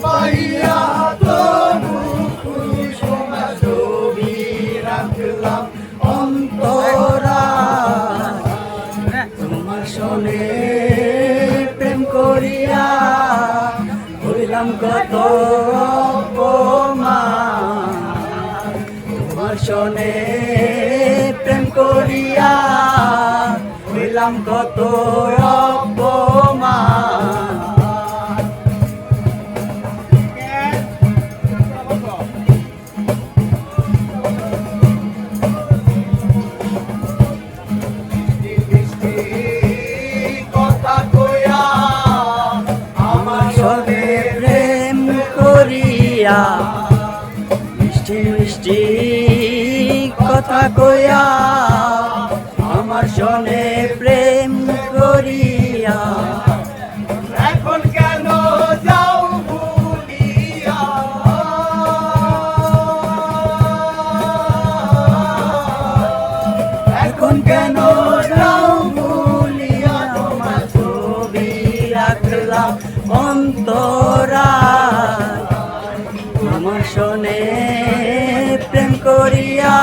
পাইয়া তবু কুসুমা ছবি রাখলাম অন্তরা তোমার সনে প্রেম করিয়া হইলাম কত অপমান তোমার সনে প্রেম করিয়া হইলাম কত অপমান কথা কইয়া আমার সনে প্রেম করিয়া মিষ্টি মিষ্টি কথা কইয়া আমার সনে প্রেম করিয়া এখন কেন যাও ভুলিয়া এখন কেন যাও ভুলিয়া তোমার ছবি রাখলাম অন্তরা আমার সনে প্রেম করিয়া